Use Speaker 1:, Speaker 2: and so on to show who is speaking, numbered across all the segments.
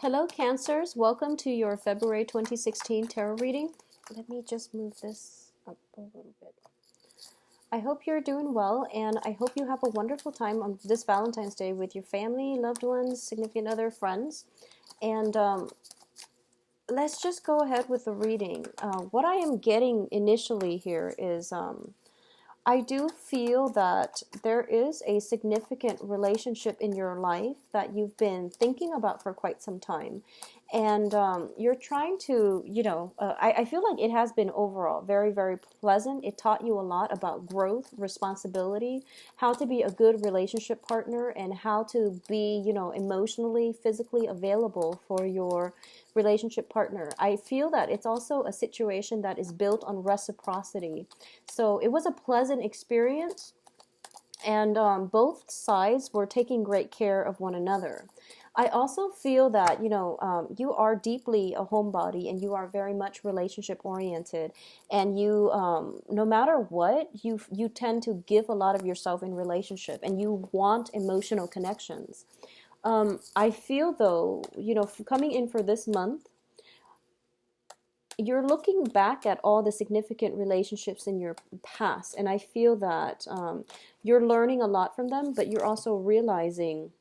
Speaker 1: Hello, Cancers. Welcome to your February 2016 tarot reading. Let me just move this up a little bit. I hope you're doing well, and I hope you have a wonderful time on this Valentine's Day with your family, loved ones, significant other, friends. And let's just go ahead with the reading. What I am getting initially here is I do feel that there is a significant relationship in your life that you've been thinking about for quite some time. And you're trying to, I feel like it has been overall very, very pleasant. It taught you a lot about growth, responsibility, how to be a good relationship partner, and how to be, emotionally, physically available for your relationship partner. I feel that it's also a situation that is built on reciprocity. So it was a pleasant experience, and both sides were taking great care of one another. I also feel that you are deeply a homebody, and you are very much relationship oriented, and you no matter what, you tend to give a lot of yourself in relationship, and you want emotional connections. I feel though, coming in for this month, you're looking back at all the significant relationships in your past, and I feel that you're learning a lot from them, but you're also realizing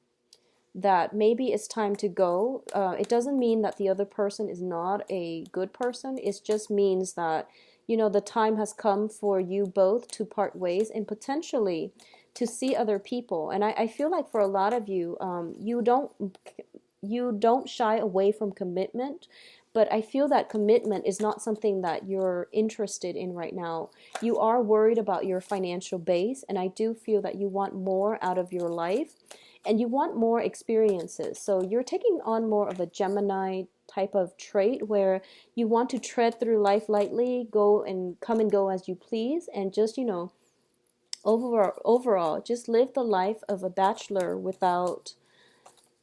Speaker 1: that maybe it's time to go. It doesn't mean that the other person is not a good person. It just means that, the time has come for you both to part ways and potentially to see other people. And I feel like for a lot of you, you don't shy away from commitment, but I feel that commitment is not something that you're interested in right now. You are worried about your financial base, and I do feel that you want more out of your life, and you want more experiences. So you're taking on more of a Gemini type of trait where you want to tread through life lightly, go and come and go as you please, and just, overall, just live the life of a bachelor without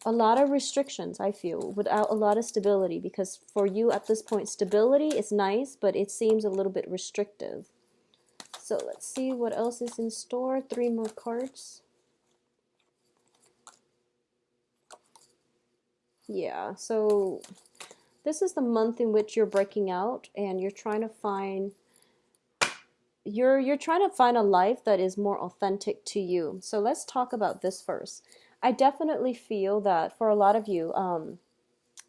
Speaker 1: a lot of restrictions, I feel, without a lot of stability, because for you at this point, stability is nice, but it seems a little bit restrictive. So let's see what else is in store. 3 more cards. Yeah, so this is the month in which you're breaking out, and you're trying to find you're trying to find a life that is more authentic to you. So let's talk about this first. I definitely feel that for a lot of you,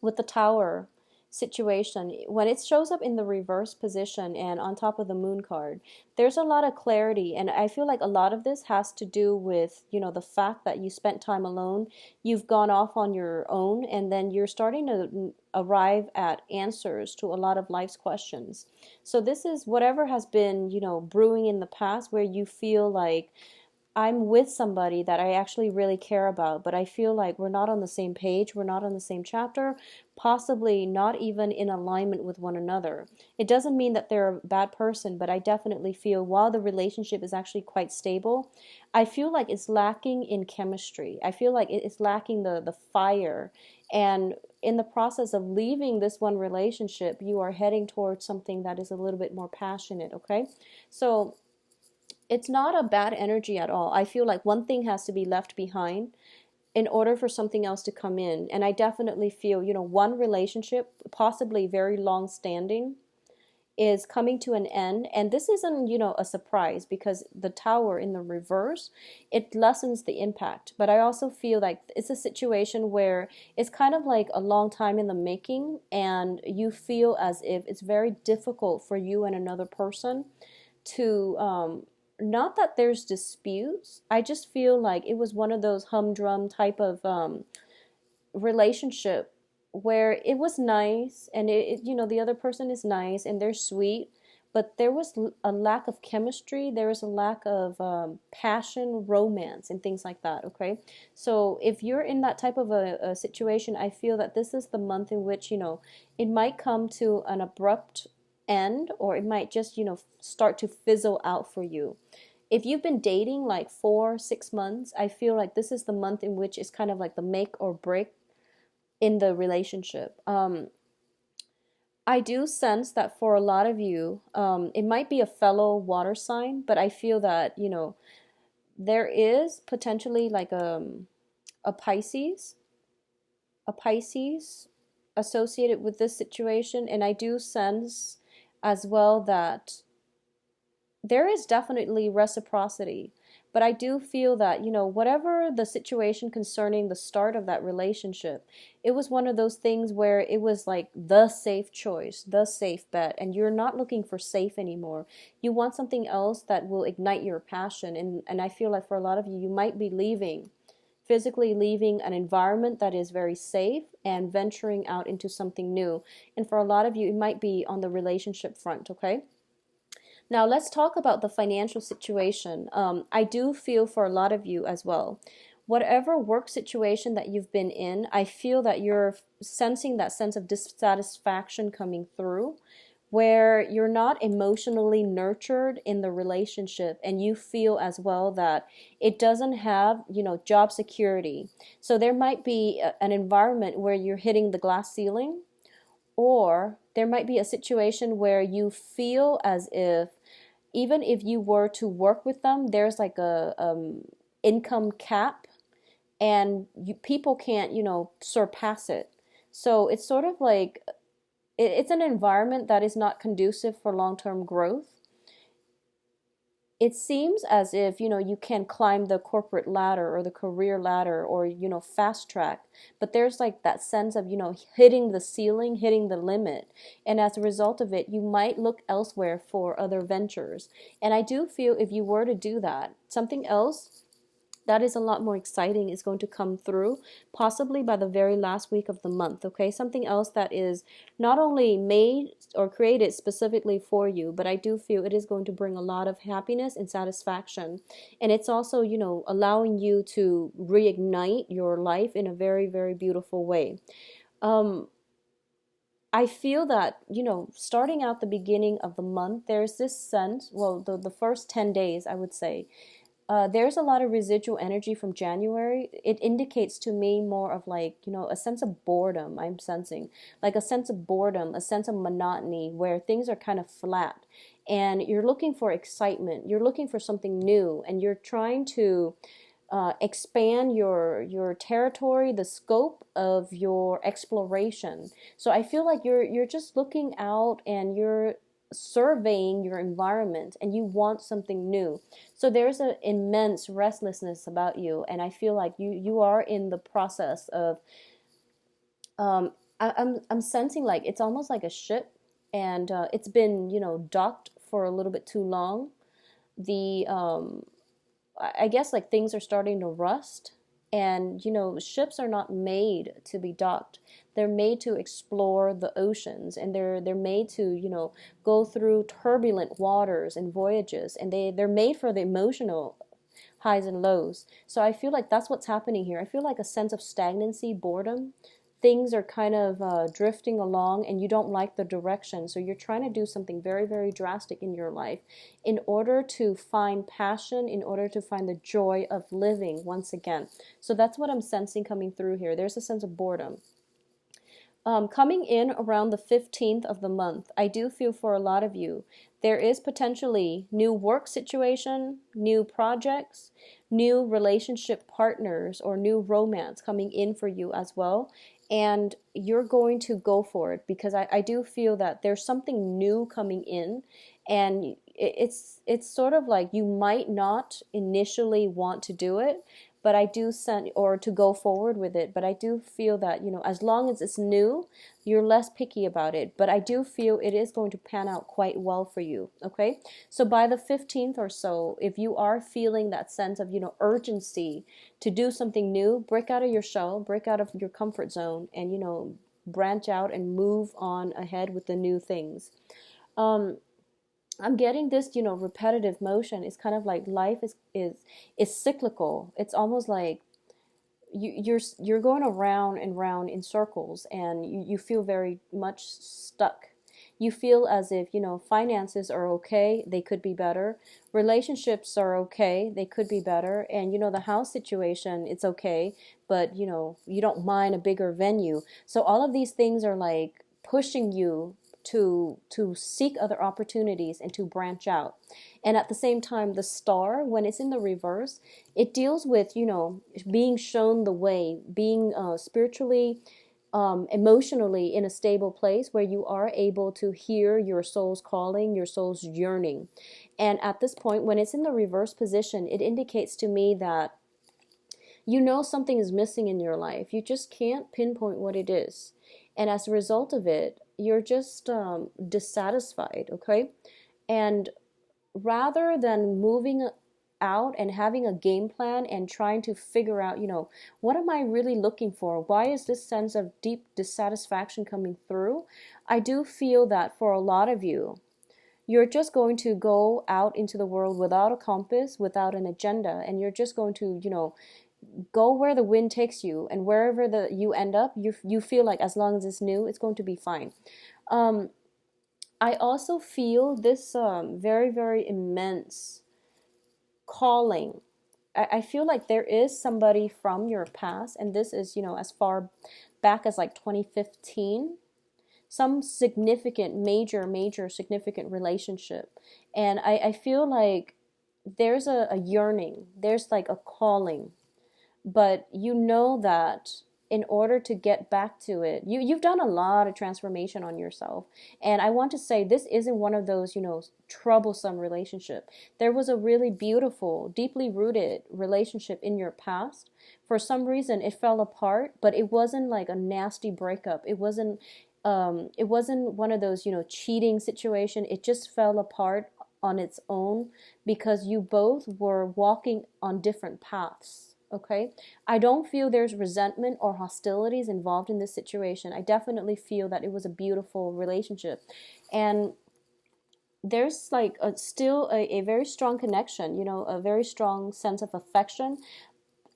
Speaker 1: with the tower situation, when it shows up in the reverse position and on top of the moon card, there's a lot of clarity, and I feel like a lot of this has to do with, the fact that you spent time alone, you've gone off on your own, and then you're starting to arrive at answers to a lot of life's questions. So this is whatever has been, brewing in the past, where you feel like I'm with somebody that I actually really care about, but I feel like we're not on the same page, we're not on the same chapter, possibly not even in alignment with one another. It doesn't mean that they're a bad person, but I definitely feel while the relationship is actually quite stable, I feel like it's lacking in chemistry. I feel like it's lacking the fire. And in the process of leaving this one relationship, you are heading towards something that is a little bit more passionate, okay? So it's not a bad energy at all. I feel like one thing has to be left behind in order for something else to come in. And I definitely feel, one relationship, possibly very long standing, is coming to an end. And this isn't, a surprise, because the tower in the reverse, it lessens the impact. But I also feel like it's a situation where it's kind of like a long time in the making, and you feel as if it's very difficult for you and another person to not that there's disputes. I just feel like it was one of those humdrum type of relationship where it was nice, and the other person is nice and they're sweet, but there was a lack of chemistry. There was a lack of passion, romance, and things like that. Okay, so if you're in that type of a situation, I feel that this is the month in which it might come to an abrupt end, or it might just start to fizzle out for you. If you've been dating like 4 6 months, I feel like this is the month in which it's kind of like the make or break in the relationship. I do sense that for a lot of you, it might be a fellow water sign, but I feel that there is potentially like a Pisces, a Pisces associated with this situation, and I do sense as well that there is definitely reciprocity. But I do feel that, whatever the situation concerning the start of that relationship, it was one of those things where it was like the safe choice, the safe bet, and you're not looking for safe anymore. You want something else that will ignite your passion. And I feel like for a lot of you, you might be physically leaving an environment that is very safe and venturing out into something new. And for a lot of you, it might be on the relationship front, okay? Now, let's talk about the financial situation. I do feel for a lot of you as well. Whatever work situation that you've been in, I feel that you're sensing that sense of dissatisfaction coming through, where you're not emotionally nurtured in the relationship, and you feel as well that it doesn't have, job security. So there might be an environment where you're hitting the glass ceiling, or there might be a situation where you feel as if even if you were to work with them, there's like a income cap, and people can't, surpass it. So it's sort of like it's an environment that is not conducive for long-term growth. It seems as if, you can climb the corporate ladder or the career ladder, or, fast track, but there's like that sense of, hitting the ceiling, hitting the limit. And as a result of it, you might look elsewhere for other ventures. And I do feel if you were to do that, something else that is a lot more exciting is going to come through, possibly by the very last week of the month, okay? Something else that is not only made or created specifically for you, but I do feel it is going to bring a lot of happiness and satisfaction. And it's also, allowing you to reignite your life in a very, very beautiful way. I feel that, starting out the beginning of the month, there's this sense, well, the first 10 days, I would say, there's a lot of residual energy from January. It indicates to me more of like, a sense of boredom I'm sensing. Like a sense of boredom, a sense of monotony where things are kind of flat. And you're looking for excitement. You're looking for something new. And you're trying to expand your territory, the scope of your exploration. So I feel like you're just looking out and you're surveying your environment, and you want something new. So there's an immense restlessness about you, and I feel like you are in the process of I'm sensing like it's almost like a ship, and it's been, docked for a little bit too long. The I guess like things are starting to rust, and ships are not made to be docked. They're made to explore the oceans, and they're made to, go through turbulent waters and voyages, and they're made for the emotional highs and lows. So I feel like that's what's happening here. I feel like a sense of stagnancy, boredom. Things are kind of drifting along, and you don't like the direction. So you're trying to do something very, very drastic in your life in order to find passion, in order to find the joy of living once again. So that's what I'm sensing coming through here. There's a sense of boredom. Coming in around the 15th of the month, I do feel for a lot of you, there is potentially new work situation, new projects, new relationship partners, or new romance coming in for you as well. And you're going to go for it, because I do feel that there's something new coming in, and it's sort of like you might not initially want to do it, but I do send, or to go forward with it, but I do feel that, as long as it's new, you're less picky about it. But I do feel it is going to pan out quite well for you, okay? So by the 15th or so, if you are feeling that sense of, urgency to do something new, break out of your shell, break out of your comfort zone, and, branch out and move on ahead with the new things. I'm getting this, repetitive motion. It's kind of like life is cyclical. It's almost like you're going around and round in circles, and you feel very much stuck. You feel as if, finances are okay, they could be better. Relationships are okay, they could be better. And, the house situation, it's okay, but, you don't mind a bigger venue. So all of these things are like pushing you to seek other opportunities and to branch out. And at the same time, the star, when it's in the reverse, it deals with, being shown the way, being spiritually emotionally in a stable place where you are able to hear your soul's calling, your soul's yearning. And at this point, when it's in the reverse position, it indicates to me that you know something is missing in your life. You just can't pinpoint what it is. And as a result of it, you're just dissatisfied, okay? And rather than moving out and having a game plan and trying to figure out, what am I really looking for? Why is this sense of deep dissatisfaction coming through? I do feel that for a lot of you, you're just going to go out into the world without a compass, without an agenda, and you're just going to, go where the wind takes you, and wherever you end up, you feel like as long as it's new, it's going to be fine. Um, I also feel this very, very immense calling. I feel like there is somebody from your past, and this is, as far back as like 2015, some significant, major significant relationship. And I feel like there's a yearning, there's like a calling, but you know that in order to get back to it, you've done a lot of transformation on yourself. And I want to say this isn't one of those, troublesome relationship. There was a really beautiful, deeply rooted relationship in your past. For some reason it fell apart, but it wasn't like a nasty breakup. It wasn't one of those, cheating situation. It just fell apart on its own because you both were walking on different paths. Okay, I don't feel there's resentment or hostilities involved in this situation. I definitely feel that it was a beautiful relationship, and there's like still a very strong connection, a very strong sense of affection.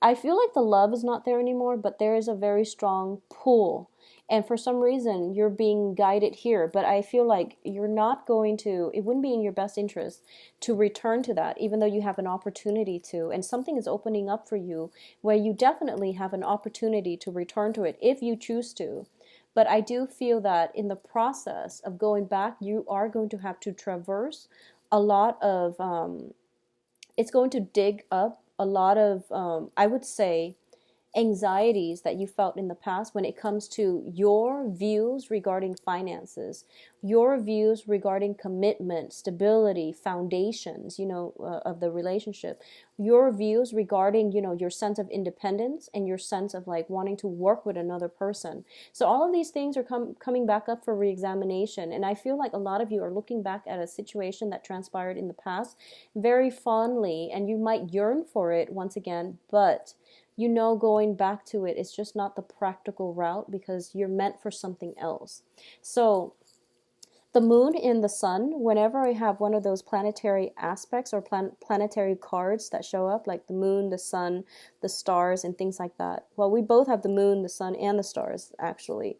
Speaker 1: I feel like the love is not there anymore, but there is a very strong pull. And for some reason, you're being guided here. But I feel like you're not going to, it wouldn't be in your best interest to return to that, even though you have an opportunity to. And something is opening up for you where you definitely have an opportunity to return to it if you choose to. But I do feel that in the process of going back, you are going to have to traverse a lot of, it's going to dig up a lot of, I would say, anxieties that you felt in the past when it comes to your views regarding finances, your views regarding commitment, stability, foundations, of the relationship, your views regarding, your sense of independence and your sense of like wanting to work with another person. So all of these things are coming back up for reexamination. And I feel like a lot of you are looking back at a situation that transpired in the past very fondly, and you might yearn for it once again, but going back to it is just not the practical route because you're meant for something else. So the moon and the sun, whenever I have one of those planetary aspects or planetary cards that show up, like the moon, the sun, the stars, and things like that. Well, we both have the moon, the sun, and the stars, actually.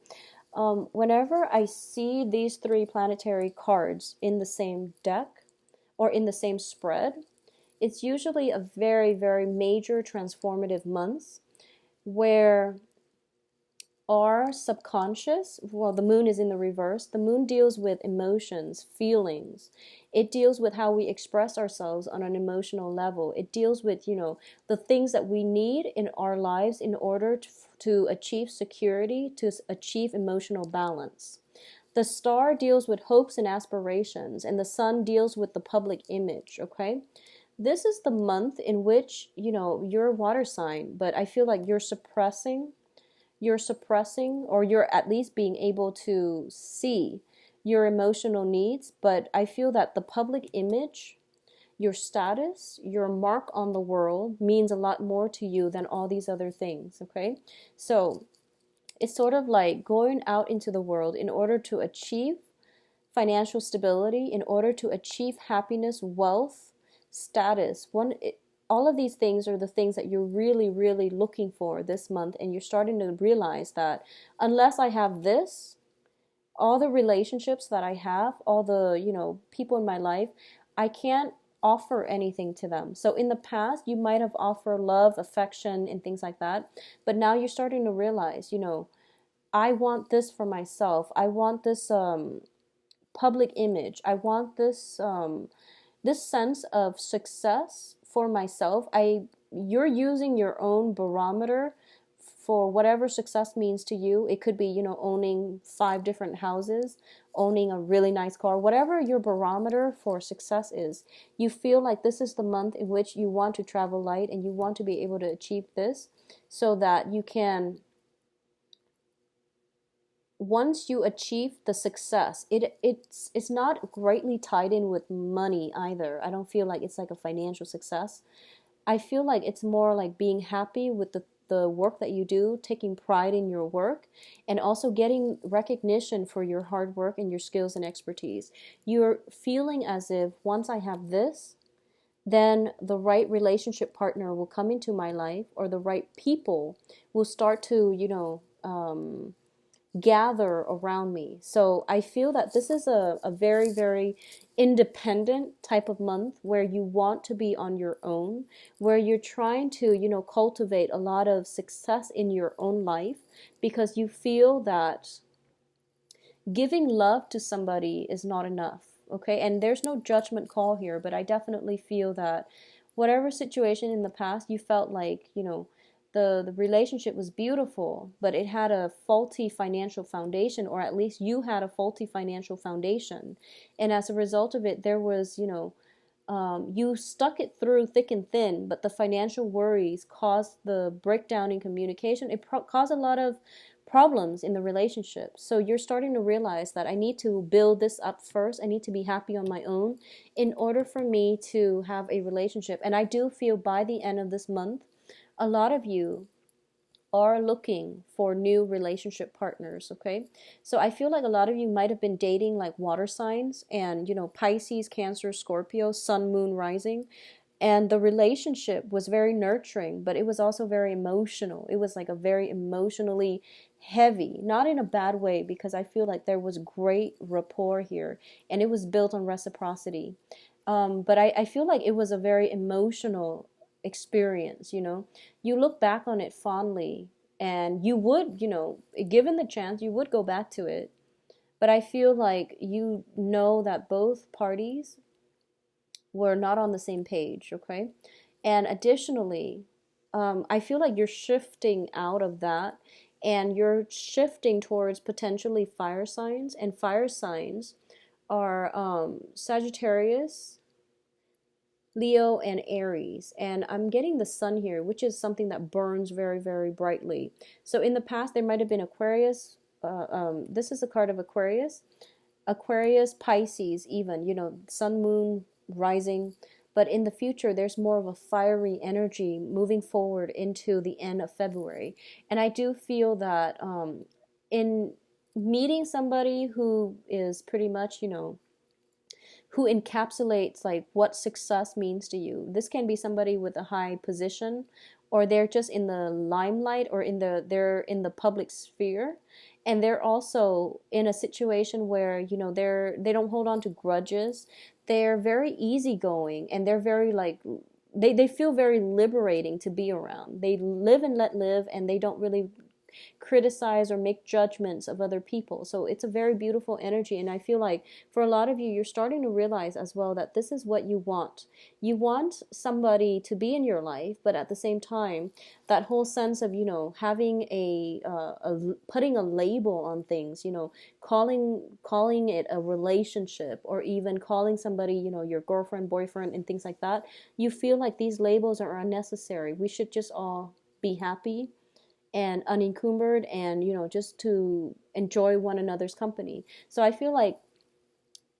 Speaker 1: Whenever I see these three planetary cards in the same deck or in the same spread, it's usually a very, very major transformative month where our subconscious, well, the moon is in the reverse. The moon deals with emotions, feelings. It deals with how we express ourselves on an emotional level. It deals with, the things that we need in our lives in order to achieve security, to achieve emotional balance. The star deals with hopes and aspirations, and the sun deals with the public image, okay? This is the month in which, you're a water sign, but I feel like you're suppressing, or you're at least being able to see your emotional needs. But I feel that the public image, your status, your mark on the world means a lot more to you than all these other things, okay? So it's sort of like going out into the world in order to achieve financial stability, in order to achieve happiness, wealth, status. All of these things are the things that you're really, really looking for this month, and you're starting to realize that unless I have this, all the relationships that I have, all the, people in my life, I can't offer anything to them. So in the past, you might have offered love, affection, and things like that, but now you're starting to realize, I want this for myself. I want this public image. I want this sense of success for myself. You're using your own barometer for whatever success means to you. It could be, owning 5 different houses, owning a really nice car, whatever your barometer for success is. You feel like this is the month in which you want to travel light and you want to be able to achieve this so that you can, once you achieve the success, it's not greatly tied in with money either. I don't feel like it's like a financial success. I feel like it's more like being happy with the work that you do, taking pride in your work, and also getting recognition for your hard work and your skills and expertise. You're feeling as if once I have this, then the right relationship partner will come into my life, or the right people will start to, gather around me. So I feel that this is a very, very independent type of month where you want to be on your own, where you're trying to, cultivate a lot of success in your own life because you feel that giving love to somebody is not enough. Okay. And there's no judgment call here, but I definitely feel that whatever situation in the past you felt like, the relationship was beautiful, but it had a faulty financial foundation, or at least you had a faulty financial foundation. And as a result of it, there was, you stuck it through thick and thin, but the financial worries caused the breakdown in communication. It caused a lot of problems in the relationship. So you're starting to realize that I need to build this up first. I need to be happy on my own in order for me to have a relationship. And I do feel by the end of this month, a lot of you are looking for new relationship partners, okay? So I feel like a lot of you might have been dating like water signs and, Pisces, Cancer, Scorpio, Sun, Moon, Rising. And the relationship was very nurturing, but it was also very emotional. It was like a very emotionally heavy, not in a bad way, because I feel like there was great rapport here and it was built on reciprocity. But I feel like it was a very emotional experience. You look back on it fondly and you would, given the chance, you would go back to it. But I feel like you know that both parties were not on the same page, okay? And additionally, I feel like you're shifting out of that and you're shifting towards potentially fire signs. And fire signs are Sagittarius, Leo, and Aries. And I'm getting the sun here, which is something that burns very, very brightly. So in the past, there might have been Aquarius. This is a card of Aquarius. Aquarius, Pisces, even, sun, moon, rising. But in the future, there's more of a fiery energy moving forward into the end of February. And I do feel that in meeting somebody who is pretty much, who encapsulates like what success means to you. This can be somebody with a high position, or they're just in the limelight, or they're in the public sphere, and they're also in a situation where they don't hold on to grudges. They're very easygoing and they're very like they feel very liberating to be around. They live and let live, and they don't really criticize or make judgments of other people. So it's a very beautiful energy. And I feel like for a lot of you, you're starting to realize as well that this is what you want. You want somebody to be in your life, but at the same time, that whole sense of, having putting a label on things, calling it a relationship, or even calling somebody, your girlfriend, boyfriend, and things like that. You feel like these labels are unnecessary. We should just all be happy and unencumbered, and just to enjoy one another's company. So I feel like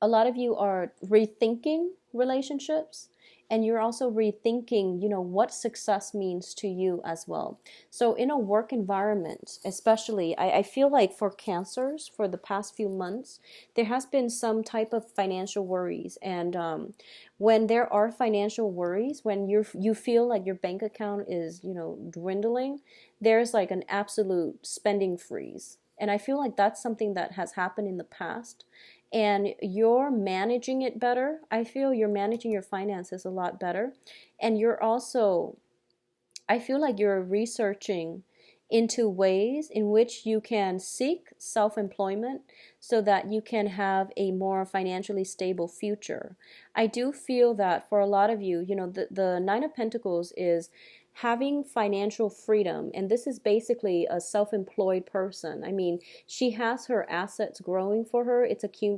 Speaker 1: a lot of you are rethinking relationships, and you're also rethinking what success means to you as well. So in a work environment especially, I feel like for Cancers, for the past few months, there has been some type of financial worries. And when there are financial worries, when you feel like your bank account is dwindling, there's like an absolute spending freeze. And I feel like that's something that has happened in the past, and you're managing it better. I feel you're managing your finances a lot better. And you're also, I feel like you're researching into ways in which you can seek self-employment so that you can have a more financially stable future. I do feel that for a lot of you, the Nine of Pentacles is having financial freedom, and this is basically a self-employed person. I mean, she has her assets growing for her.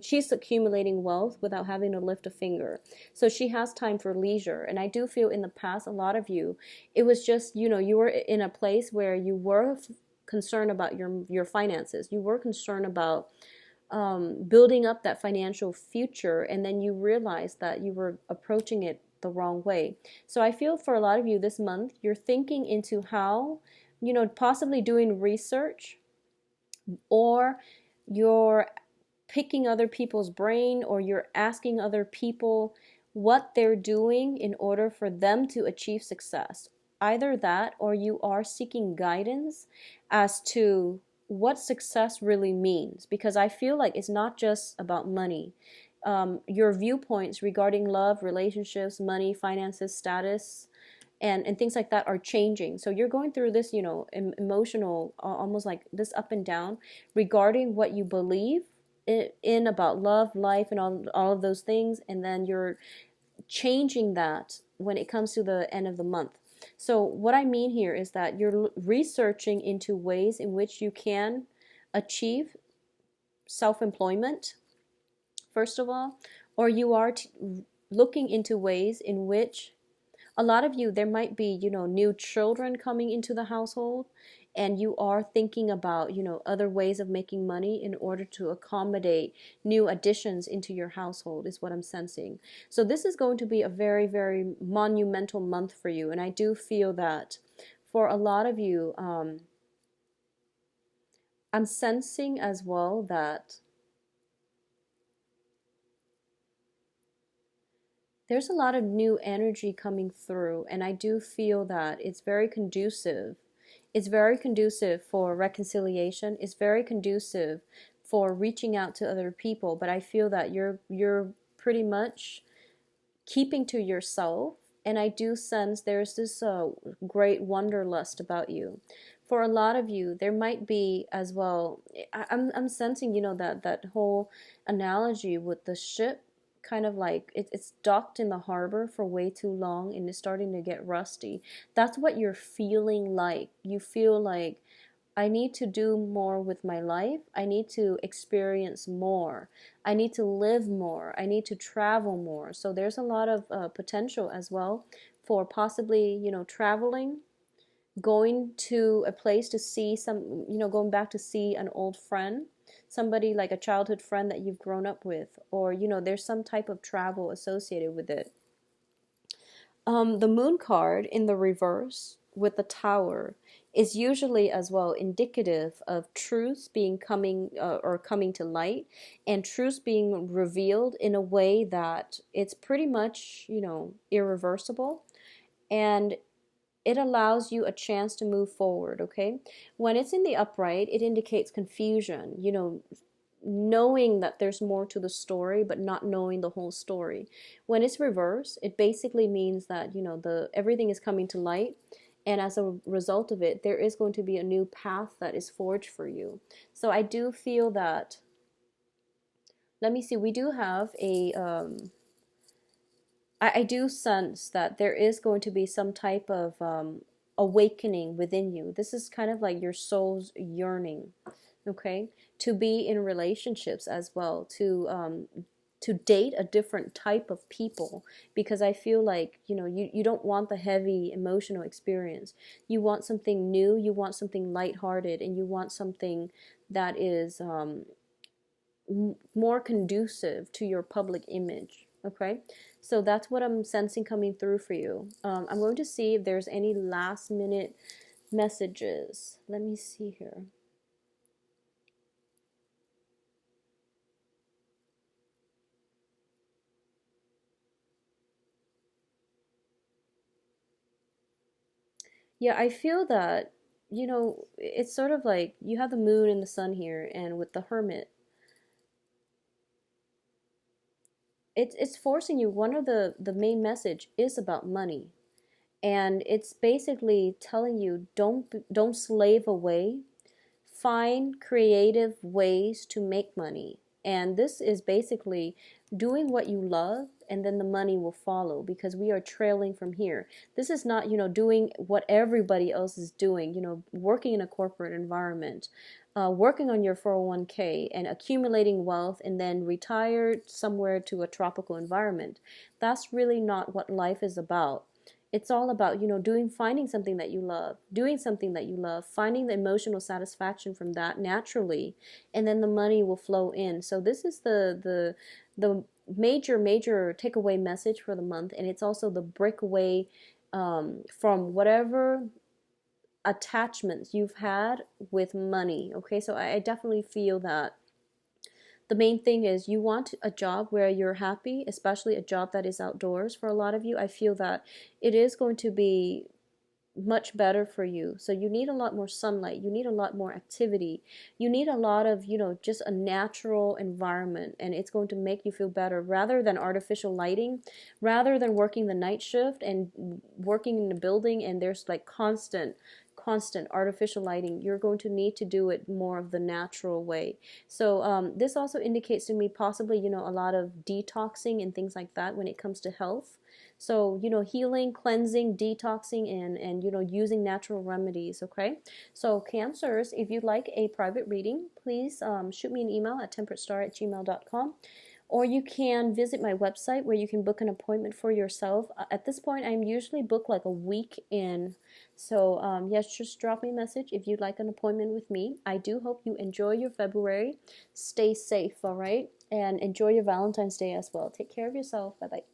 Speaker 1: She's accumulating wealth without having to lift a finger. So she has time for leisure. And I do feel in the past, a lot of you, it was just, you were in a place where you were concerned about your finances. You were concerned about building up that financial future, and then you realize that you were approaching it the wrong way. So I feel for a lot of you this month, you're thinking into how, possibly doing research, or you're picking other people's brain, or you're asking other people what they're doing in order for them to achieve success. Either that, or you are seeking guidance as to what success really means, because I feel like it's not just about money. Your viewpoints regarding love, relationships, money, finances, status, and things like that are changing. So you're going through this, emotional, almost like this up and down regarding what you believe in about love, life, and all of those things, and then you're changing that when it comes to the end of the month. So what I mean here is that you're researching into ways in which you can achieve self-employment, first of all, or you are looking into ways in which a lot of you, there might be, new children coming into the household, and you are thinking about, other ways of making money in order to accommodate new additions into your household, is what I'm sensing. So this is going to be a very, very monumental month for you. And I do feel that for a lot of you, I'm sensing as well that there's a lot of new energy coming through, and I do feel that it's very conducive. It's very conducive for reconciliation. It's very conducive for reaching out to other people, but I feel that you're pretty much keeping to yourself, and I do sense there's this great wanderlust about you. For a lot of you, there might be as well. I'm sensing, that whole analogy with the ship, kind of like it's docked in the harbor for way too long and it's starting to get rusty. That's what you're feeling like. You feel like, I need to do more with my life. I need to experience more. I need to live more. I need to travel more. So there's a lot of potential as well for possibly, traveling, going to a place to see going back to see an old friend, somebody like a childhood friend that you've grown up with, or, there's some type of travel associated with it. The moon card in the reverse with the tower is usually as well indicative of truths being coming to light, and truths being revealed in a way that it's pretty much, irreversible, and it allows you a chance to move forward, okay? When it's in the upright, it indicates confusion, knowing that there's more to the story but not knowing the whole story. When it's reversed, it basically means that everything is coming to light, and as a result of it, there is going to be a new path that is forged for you. So I do feel that, let me see, we do have I do sense that there is going to be some type of awakening within you. This is kind of like your soul's yearning, okay, to be in relationships as well, to date a different type of people, because I feel like, you don't want the heavy emotional experience. You want something new, you want something lighthearted, and you want something that is more conducive to your public image, okay? So that's what I'm sensing coming through for you. I'm going to see if there's any last minute messages. Let me see here. Yeah, I feel that, it's sort of like you have the moon and the sun here, and with the hermit, it's forcing you. One of the main message is about money, and it's basically telling you, don't slave away. Find creative ways to make money. And this is basically doing what you love, and then the money will follow, because we are trailing from here. This is not, doing what everybody else is doing, working in a corporate environment, working on your 401k and accumulating wealth and then retired somewhere to a tropical environment. That's really not what life is about. It's all about, finding something that you love, doing something that you love, finding the emotional satisfaction from that naturally, and then the money will flow in. So this is the major takeaway message for the month, and it's also the breakaway from whatever attachments you've had with money. Okay, so I definitely feel that the main thing is you want a job where you're happy, especially a job that is outdoors. For a lot of you, I feel that it is going to be much better for you. So you need a lot more sunlight, you need a lot more activity, you need a lot of, just a natural environment, and it's going to make you feel better rather than artificial lighting, rather than working the night shift and working in a building and there's like constant artificial lighting. You're going to need to do it more of the natural way. So this also indicates to me possibly, a lot of detoxing and things like that when it comes to health. So, healing, cleansing, detoxing, and using natural remedies, okay? So, Cancers, if you'd like a private reading, please shoot me an email at temperatestar@gmail.com. Or you can visit my website where you can book an appointment for yourself. At this point, I'm usually booked like a week in. So, yes, just drop me a message if you'd like an appointment with me. I do hope you enjoy your February. Stay safe, all right? And enjoy your Valentine's Day as well. Take care of yourself. Bye-bye.